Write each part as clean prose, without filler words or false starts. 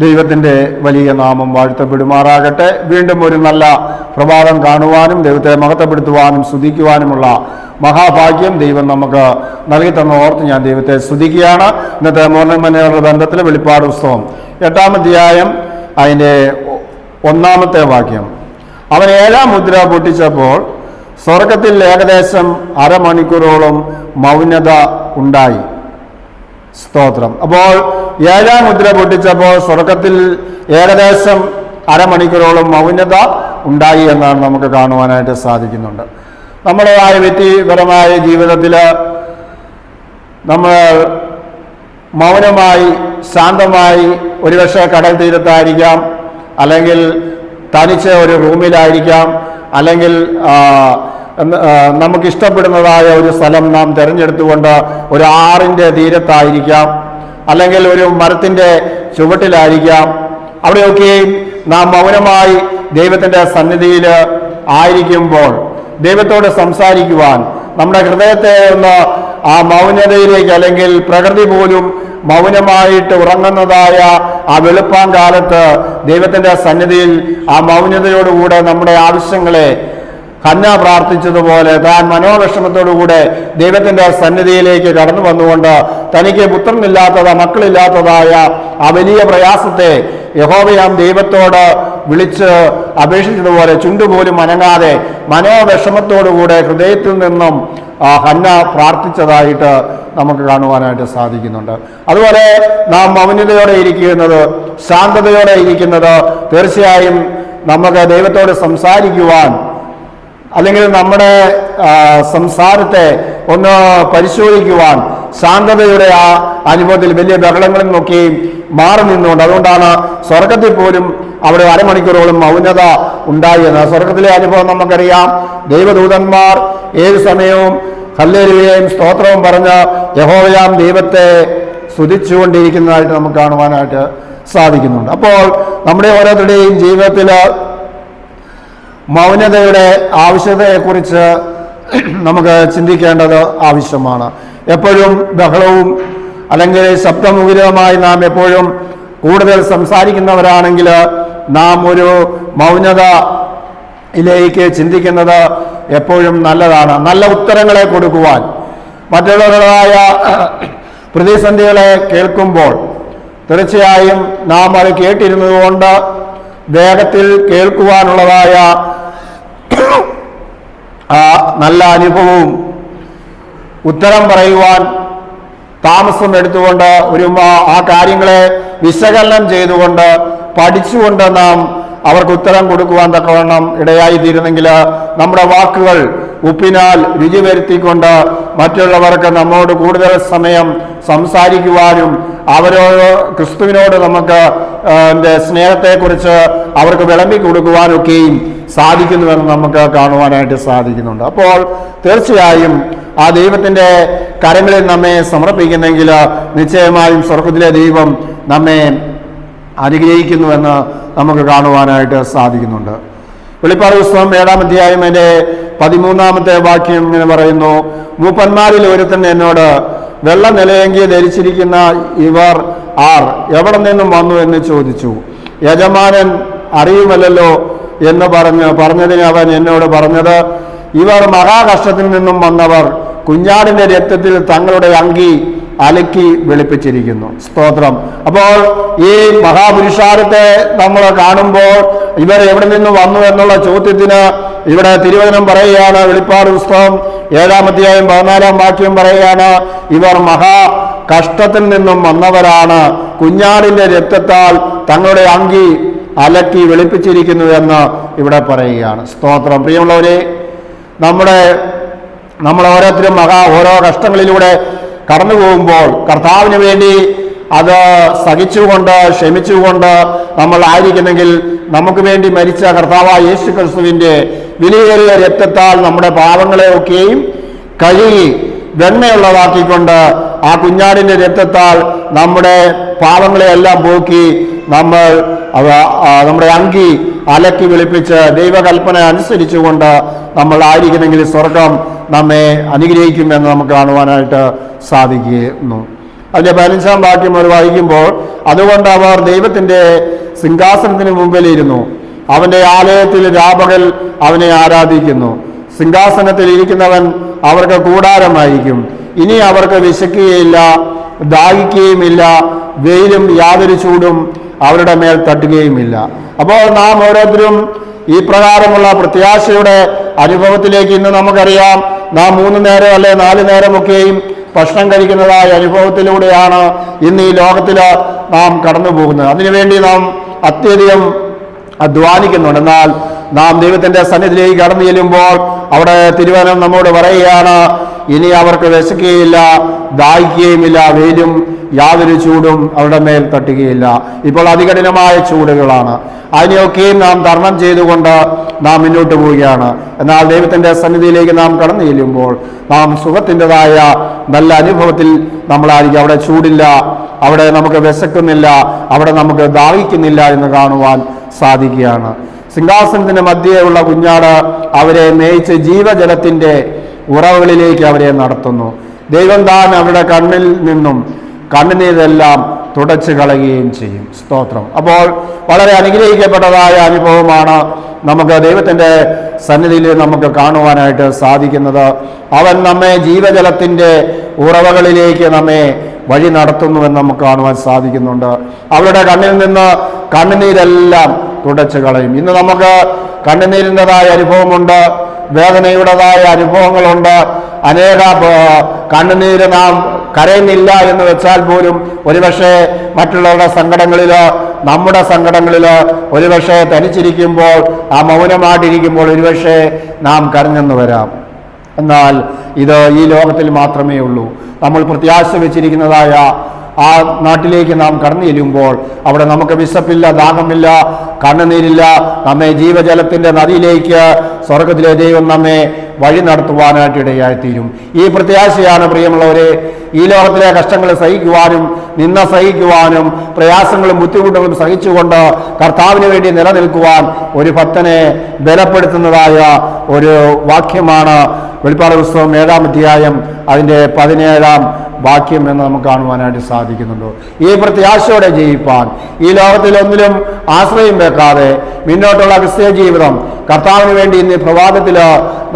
ദൈവത്തിൻ്റെ വലിയ നാമം വാഴ്ത്തപ്പെടുമാറാകട്ടെ. വീണ്ടും ഒരു നല്ല പ്രഭാതം കാണുവാനും ദൈവത്തെ മഹത്വപ്പെടുത്തുവാനും സ്തുതിക്കുവാനുമുള്ള മഹാഭാഗ്യം ദൈവം നമുക്ക് നൽകി തന്ന ഓർത്ത് ഞാൻ ദൈവത്തെ സ്തുതിക്കുകയാണ്. ഇന്നത്തെ മോർണിംഗ് ബന്ധത്തിൽ വെളിപ്പാട് പുസ്തകം 8-ാം അധ്യായം അതിൻ്റെ 1-ാമത്തെ വാക്യം. അവൻ 7-ാം മുദ്ര പൊട്ടിച്ചപ്പോൾ സ്വർഗത്തിൽ ഏകദേശം അരമണിക്കൂറോളം മൗനത ഉണ്ടായി. സ്തോത്രം. അപ്പോൾ 7-ാം മുദ്ര പൊട്ടിച്ചപ്പോൾ സ്വർഗത്തിൽ ഏകദേശം അരമണിക്കൂറോളം മൗനത ഉണ്ടായി എന്നാണ് നമുക്ക് കാണുവാനായിട്ട് സാധിക്കുന്നുണ്ട്. നമ്മുടെ വ്യക്തിപരമായ ജീവിതത്തിൽ നമ്മൾ മൗനമായി ശാന്തമായി ഒരുപക്ഷെ കടൽ തീരത്തായിരിക്കാം, അല്ലെങ്കിൽ തനിച്ച് ഒരു റൂമിലായിരിക്കാം, അല്ലെങ്കിൽ നമുക്കിഷ്ടപ്പെടുന്നതായ ഒരു സ്ഥലം നാം തിരഞ്ഞെടുത്തുകൊണ്ട് ഒരു ആറിൻ്റെ തീരത്തായിരിക്കാം, അല്ലെങ്കിൽ ഒരു മരത്തിൻ്റെ ചുവട്ടിലായിരിക്കാം. അവിടെയൊക്കെയും നാം മൗനമായി ദൈവത്തിൻ്റെ സന്നിധിയിൽ ആയിരിക്കുമ്പോൾ ദൈവത്തോട് സംസാരിക്കുവാൻ നമ്മുടെ ഹൃദയത്തെ ഒന്ന് ആ മൗനതയിലേക്ക്, അല്ലെങ്കിൽ പ്രകൃതി പോലും മൗനമായിട്ട് ഉറങ്ങുന്നതായ ആ വെളുപ്പാൻ കാലത്ത് ദൈവത്തിൻ്റെ സന്നിധിയിൽ ആ മൗനതയോടുകൂടെ നമ്മുടെ ആവശ്യങ്ങളെ ഹന്ന പ്രാർത്ഥിച്ചതുപോലെ താൻ മനോവിഷമത്തോടുകൂടെ ദൈവത്തിൻ്റെ സന്നിധിയിലേക്ക് കടന്നു വന്നുകൊണ്ട് തനിക്ക് പുത്രനില്ലാത്തത് മക്കളില്ലാത്തതായ ആ വലിയ പ്രയാസത്തെ യഹോവയാം ദൈവത്തോട് വിളിച്ച് അപേക്ഷിച്ചതുപോലെ ചുണ്ടുപോലും അനങ്ങാതെ മനോവിഷമത്തോടുകൂടെ ഹൃദയത്തിൽ നിന്നും ഹന്ന പ്രാർത്ഥിച്ചതായിട്ട് നമുക്ക് കാണുവാനായിട്ട് സാധിക്കുന്നുണ്ട്. അതുപോലെ നാം മൗനതയോടെ ഇരിക്കുന്നത്, ശാന്തതയോടെ ഇരിക്കുന്നത് തീർച്ചയായും നമുക്ക് ദൈവത്തോട് സംസാരിക്കുവാൻ, അല്ലെങ്കിൽ നമ്മുടെ സംസാരത്തെ ഒന്ന് പരിശോധിക്കുവാൻ ശാന്തതയുടെ ആ അനുഭവത്തിൽ വലിയ ബഹളങ്ങളിൽ നിന്നൊക്കെയും മാറി നിന്നുകൊണ്ട്, അതുകൊണ്ടാണ് സ്വർഗത്തിൽ പോലും അവിടെ അരമണിക്കൂറോളം മൗനത ഉണ്ടായെന്ന്. സ്വർഗത്തിലെ അനുഭവം നമുക്കറിയാം. ദൈവദൂതന്മാർ ഏത് സമയവും ഹല്ലേലൂയയും സ്തോത്രവും പറഞ്ഞ് യഹോവയാം ദൈവത്തെ സ്തുതിച്ചുകൊണ്ടിരിക്കുന്നതായിട്ട് നമുക്ക് കാണുവാനായിട്ട് സാധിക്കുന്നുണ്ട്. അപ്പോൾ നമ്മുടെ ഓരോരുത്തരുടെയും ജീവിതത്തിൽ മൗനതയുടെ ആവശ്യകതയെക്കുറിച്ച് നമുക്ക് ചിന്തിക്കേണ്ടത് ആവശ്യമാണ്. എപ്പോഴും ബഹളവും അല്ലെങ്കിൽ ശബ്ദമുഖരിതമായി നാം എപ്പോഴും കൂടുതൽ സംസാരിക്കുന്നവരാണെങ്കിൽ നാം ഒരു മൗനതയിലേക്ക് ചിന്തിക്കുന്നത് എപ്പോഴും നല്ലതാണ്. നല്ല ഉത്തരങ്ങളെ കൊടുക്കുവാൻ, മറ്റുള്ളവരുടേതായ പ്രതിസന്ധികളെ കേൾക്കുമ്പോൾ തീർച്ചയായും നാം അത് കേട്ടിരുന്നത് കൊണ്ട് വേഗത്തിൽ കേൾക്കുവാനുള്ളതായ നല്ല അനുഭവവും ഉത്തരം പറയുവാൻ താമസം എടുത്തുകൊണ്ട് ആ കാര്യങ്ങളെ വിശകലനം ചെയ്തുകൊണ്ട് പഠിച്ചുകൊണ്ട് നാം അവർക്ക് ഉത്തരം കൊടുക്കുവാൻ തക്കവണ്ണം ഇടയായിത്തീരുന്നെങ്കിൽ നമ്മുടെ വാക്കുകൾ ഉപ്പിനാൽ രുചി വരുത്തിക്കൊണ്ട് മറ്റുള്ളവർക്ക് നമ്മോട് കൂടുതൽ സമയം സംസാരിക്കുവാനും അവരോട് ക്രിസ്തുവിനോട് നമുക്ക് സ്നേഹത്തെക്കുറിച്ച് അവർക്ക് വിളമ്പി കൊടുക്കുവാനൊക്കെയും സാധിക്കുന്നുവെന്ന് നമുക്ക് കാണുവാനായിട്ട് സാധിക്കുന്നുണ്ട്. അപ്പോൾ തീർച്ചയായും ആ ദൈവത്തിൻ്റെ കരങ്ങളിൽ നമ്മെ സമർപ്പിക്കുന്നെങ്കിൽ നിശ്ചയമായും സ്വർഗത്തിലെ ദൈവം നമ്മെ അനുഗ്രഹിക്കുന്നുവെന്ന് നമുക്ക് കാണുവാനായിട്ട് സാധിക്കുന്നുണ്ട്. വെളിപ്പാട് പുസ്തകം 7-ാം അധ്യായം അതിൻ്റെ 13-ാമത്തെ വാക്യം ഇങ്ങനെ പറയുന്നു: മൂപ്പന്മാരിൽ ഒരുത്തൻ എന്നോട്, വെള്ള നിലയങ്കി ധരിച്ചിരിക്കുന്ന ഇവർ ആർ, എവിടെ നിന്നും വന്നു എന്ന് ചോദിച്ചു. യജമാനൻ അറിയുമല്ലോ എന്ന് പറഞ്ഞതിന് അവൻ എന്നോട് പറഞ്ഞത്, ഇവർ മഹാകഷ്ടത്തിൽ നിന്നും വന്നവർ, കുഞ്ഞാടിന്റെ രക്തത്തിൽ തങ്ങളുടെ അങ്കി അലക്കി വെളുപ്പിച്ചിരിക്കുന്നു. സ്തോത്രം. അപ്പോൾ ഈ മഹാപുരുഷാരത്തെ നമ്മൾ കാണുമ്പോൾ ഇവർ എവിടെ നിന്ന് വന്നു എന്നുള്ള ചോദ്യത്തിന് ഇവിടെ തിരുവചനം പറയുകയാണ്. വെളിപ്പാട് പുസ്തകം 7-ാം അധ്യായം 14-ാം വാക്യം പറയുകയാണ്, ഇവർ കഷ്ടത്തിൽ നിന്നും വന്നവരാണ്, കുഞ്ഞാടിന്റെ രക്തത്താൽ തങ്ങളുടെ അങ്കി അലക്കി വെളുപ്പിച്ചിരിക്കുന്നു എന്ന് ഇവിടെ പറയുകയാണ്. സ്തോത്രം. പ്രിയമുള്ളവരെ, നമ്മൾ ഓരോരുത്തരും ഓരോ കഷ്ടങ്ങളിലൂടെ കടന്നു പോകുമ്പോൾ കർത്താവിന് വേണ്ടി അത് സഹിച്ചുകൊണ്ട് ക്ഷമിച്ചുകൊണ്ട് നമ്മൾ ആയിരിക്കുന്നെങ്കിൽ നമുക്ക് വേണ്ടി മരിച്ച കർത്താവായ യേശു ക്രിസ്തുവിൻ്റെ വിലയേറിയ രക്തത്താൽ നമ്മുടെ പാപങ്ങളെയൊക്കെയും കഴുകി വെണ്ണയുള്ളതാക്കിക്കൊണ്ട് ആ കുഞ്ഞാടിന്റെ രക്തത്താൽ നമ്മുടെ പാപങ്ങളെയെല്ലാം പോക്കി നമ്മുടെ അങ്കി അലക്കി വെളുപ്പിച്ച് ദൈവകൽപ്പന അനുസരിച്ചുകൊണ്ട് നമ്മൾ ആയിരിക്കുന്നെങ്കിൽ സ്വർഗം നമ്മെ അനുഗ്രഹിക്കുമെന്ന് നമുക്ക് കാണുവാനായിട്ട് സാധിക്കുന്നു. അതിന്റെ 15-ാം വാക്യം അവർ വായിക്കുമ്പോൾ, അതുകൊണ്ട് അവർ ദൈവത്തിന്റെ സിംഹാസനത്തിന് മുമ്പിലിരുന്നു, അവന്റെ ആലയത്തിൽ രാപകൽ അവനെ ആരാധിക്കുന്നു. സിംഹാസനത്തിൽ ഇരിക്കുന്നവൻ അവർക്ക് കൂടാരമായിരിക്കും. ഇനി അവർക്ക് വിശക്കുകയില്ല, ദാഹിക്കുകയുമില്ല, വെയിലും യാതൊരു ചൂടും അവരുടെ മേൽ തട്ടുകയുമില്ല. അപ്പോൾ നാം ഓരോരുത്തരും ഈ പ്രകാരമുള്ള പ്രത്യാശയുടെ അനുഭവത്തിലേക്ക്, ഇന്ന് നമുക്കറിയാം, നാം 3 നേരം അല്ലെ 4 നേരമൊക്കെയും ഭക്ഷണം കഴിക്കുന്നതായ അനുഭവത്തിലൂടെയാണ് ഇന്ന് ഈ ലോകത്തിൽ നാം കടന്നു പോകുന്നത്. അതിനുവേണ്ടി നാം അത്യധികം അധ്വാനിക്കുന്നുണ്ട്. എന്നാൽ നാം ദൈവത്തിന്റെ സന്നിധിയിലേക്ക് കടന്നു ചെല്ലുമ്പോൾ അവിടെ തിരുവചനം നമ്മോട് പറയുകയാണ്, ഇനി അവർക്ക് വിശക്കുകയില്ല, ദാഹിക്കുകയുമില്ല, വെയിലും യാതൊരു ചൂടും അവരുടെ മേൽ തട്ടുകയില്ല. ഇപ്പോൾ അതികഠിനമായ ചൂടുകളാണ്. അതിനെയൊക്കെയും നാം തരണം ചെയ്തുകൊണ്ട് നാം മുന്നോട്ട് പോവുകയാണ്. എന്നാൽ ദൈവത്തിന്റെ സന്നിധിയിലേക്ക് നാം കടന്നു ചെല്ലുമ്പോൾ നാം സുഖത്തിൻ്റെതായ നല്ല അനുഭവത്തിൽ നമ്മളായിരിക്കും. അവിടെ ചൂടില്ല, അവിടെ നമുക്ക് വിശക്കുന്നില്ല, അവിടെ നമുക്ക് ദാഹിക്കുന്നില്ല എന്ന് കാണുവാൻ സാധിക്കുകയാണ്. സിംഹാസനത്തിന്റെ മധ്യേയുള്ള കുഞ്ഞാട് അവരെ മേയിച്ച് ജീവജലത്തിന്റെ ഉറവുകളിലേക്ക് അവരെ നടത്തുന്നു. ദൈവം താൻ അവരുടെ കണ്ണിൽ നിന്നും കണ്ണുനീരെല്ലാം തുടച്ചു കളയുകയും ചെയ്യും. സ്തോത്രം. അപ്പോൾ വളരെ അനുഗ്രഹിക്കപ്പെട്ടതായ അനുഭവമാണ് നമുക്ക് ദൈവത്തിന്റെ സന്നിധിയിൽ നമുക്ക് കാണുവാനായിട്ട് സാധിക്കുന്നത്. അവൻ നമ്മെ ജീവജലത്തിന്റെ ഉറവകളിലേക്ക് നമ്മെ വഴി നടത്തുന്നുവെന്ന് നമുക്ക് കാണുവാൻ സാധിക്കുന്നുണ്ട്. അവരുടെ കണ്ണിൽ നിന്ന് കണ്ണുനീരെല്ലാം തുടച്ചു കളയും. ഇന്ന് നമുക്ക് കണ്ണുനീരിൻ്റെതായ അനുഭവമുണ്ട്, വേദനയുടേതായ അനുഭവങ്ങളുണ്ട്. അനേക കണ്ണുനീര് നാം കരയുന്നില്ല എന്ന് വെച്ചാൽ പോലും ഒരുപക്ഷെ മറ്റുള്ളവരുടെ സങ്കടങ്ങളിലോ നമ്മുടെ സങ്കടങ്ങളിലോ ഒരുപക്ഷെ തനിച്ചിരിക്കുമ്പോൾ, ആ മൗനമായിട്ടിരിക്കുമ്പോൾ ഒരുപക്ഷെ നാം കരഞ്ഞെന്ന് വരാം. എന്നാൽ ഇത് ഈ ലോകത്തിൽ മാത്രമേ ഉള്ളൂ. നമ്മൾ പ്രത്യാശ വെച്ചിരിക്കുന്നതായ ആ നാട്ടിലേക്ക് നാം കടന്നു ചെല്ലുമ്പോൾ അവിടെ നമുക്ക് വിശപ്പില്ല, ദാഹമില്ല, കണ്ണുനീരില്ല. നമ്മെ ജീവജലത്തിന്റെ നദിയിലേക്ക് സ്വർഗത്തിലെ ദൈവം നമ്മെ വഴി നടത്തുവാനായിട്ട് ഇടയായിത്തീരും. ഈ പ്രത്യാശയാണ് പ്രിയമുള്ളവരെ, ഈ ലോകത്തിലെ കഷ്ടങ്ങൾ സഹിക്കുവാനും നിന്ന സഹിക്കുവാനും പ്രയാസങ്ങളും ബുദ്ധിമുട്ടുകളും സഹിച്ചുകൊണ്ട് കർത്താവിന് വേണ്ടി നിലനിൽക്കുവാൻ ഒരു ഭക്തനെ ബലപ്പെടുത്തുന്നതായ ഒരു വാക്യമാണ് വെളിപ്പാട് പുസ്തകം 7-ാം അധ്യായം അതിൻ്റെ 17-ാം വാക്യം എന്ന് നമുക്ക് കാണുവാനായിട്ട് സാധിക്കുന്നുണ്ട്. ഈ പ്രത്യാശയോടെ ജീവിപ്പാൻ, ഈ ലോകത്തിൽ ഒന്നിലും ആശ്രയം വെക്കാതെ മുന്നോട്ടുള്ള ക്രിസ്തീയ ജീവിതം കർത്താവിന് വേണ്ടി ഇന്ന് പ്രഭാതത്തിൽ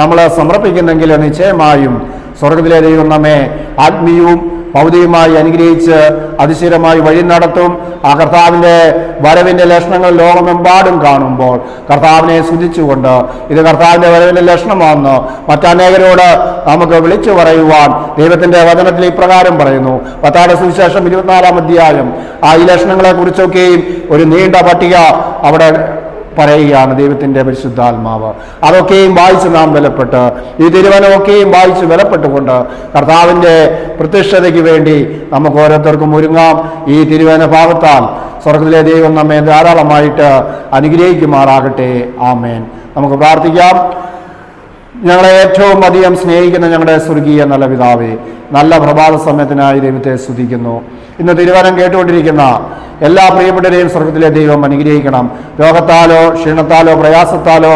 നമ്മൾ സമർപ്പിക്കുന്നെങ്കിൽ നിശ്ചയമായും സ്വർഗത്തിലെ ദൈവം നമ്മെ ആത്മീയവും ഭൗതികമായി അനുഗ്രഹിച്ച് അതിശയമായി വഴി നടത്തും. ആ കർത്താവിൻ്റെ വരവിൻ്റെ ലക്ഷണങ്ങൾ ലോകമെമ്പാടും കാണുമ്പോൾ കർത്താവിനെ സ്തുതിച്ചുകൊണ്ട് ഇത് കർത്താവിൻ്റെ വരവിൻ്റെ ലക്ഷണമാണെന്ന് മറ്റനേകരോട് നമുക്ക് വിളിച്ചു പറയുവാൻ ദൈവത്തിൻ്റെ വചനത്തിൽ ഇപ്രകാരം പറയുന്നു. മത്തായിയുടെ സുവിശേഷം 24-ാം അധ്യായം ഈ ലക്ഷണങ്ങളെ കുറിച്ചൊക്കെയും ഒരു നീണ്ട പട്ടിക അവിടെ പറയുകയാണ് ദൈവത്തിൻ്റെ പരിശുദ്ധാത്മാവ്. അതൊക്കെയും വായിച്ച് നാം ബലപ്പെട്ട്, ഈ തിരുവനമൊക്കെയും വായിച്ച് ബലപ്പെട്ടുകൊണ്ട് കർത്താവിൻ്റെ പ്രത്യക്ഷതയ്ക്ക് വേണ്ടി നമുക്ക് ഓരോരുത്തർക്കും ഒരുങ്ങാം. ഈ തിരുവന ഭാഗത്താൽ സ്വർഗത്തിലെ ദൈവം നമ്മെ ധാരാളമായിട്ട് അനുഗ്രഹിക്കുമാറാകട്ടെ. ആമേൻ. നമുക്ക് പ്രാർത്ഥിക്കാം. ഞങ്ങളെ ഏറ്റവും അധികം സ്നേഹിക്കുന്ന ഞങ്ങളുടെ സ്വർഗീയ നല്ല പിതാവേ, നല്ല പ്രഭാത സമയത്തിനായി ദൈവത്തെ സ്തുതിക്കുന്നു. ഇന്ന് തിരുവചനം കേട്ടുകൊണ്ടിരിക്കുന്ന എല്ലാ പ്രിയപ്പെട്ടവരെയും സ്വർഗത്തിലെ ദൈവം അനുഗ്രഹിക്കണം. രോഗത്താലോ ക്ഷീണത്താലോ പ്രയാസത്താലോ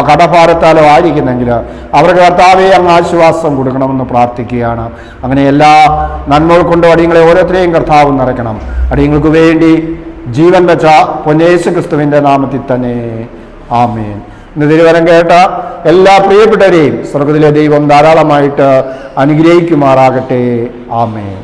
കടഭാരത്താലോ ആയിരിക്കുന്നെങ്കിൽ അവർക്ക് കർത്താവെ അങ്ങ് ആശ്വാസം കൊടുക്കണമെന്ന് പ്രാർത്ഥിക്കുകയാണ്. അങ്ങനെ എല്ലാ നന്മകൾ കൊണ്ടും അടിയങ്ങളെ ഓരോരുത്തരെയും കർത്താവ് നിറയ്ക്കണം. അടിയങ്ങൾക്ക് വേണ്ടി ജീവൻ വെച്ച പൊന്നേശു ക്രിസ്തുവിൻ്റെ നാമത്തിൽ തന്നെ ആമേൻ. ഇന്ന് തിരുവചനം കേട്ട എല്ലാ പ്രിയപ്പെട്ടവരെയും സ്വർഗത്തിലെ ദൈവം ധാരാളമായിട്ട് അനുഗ്രഹിക്കുമാറാകട്ടെ. ആമേൻ.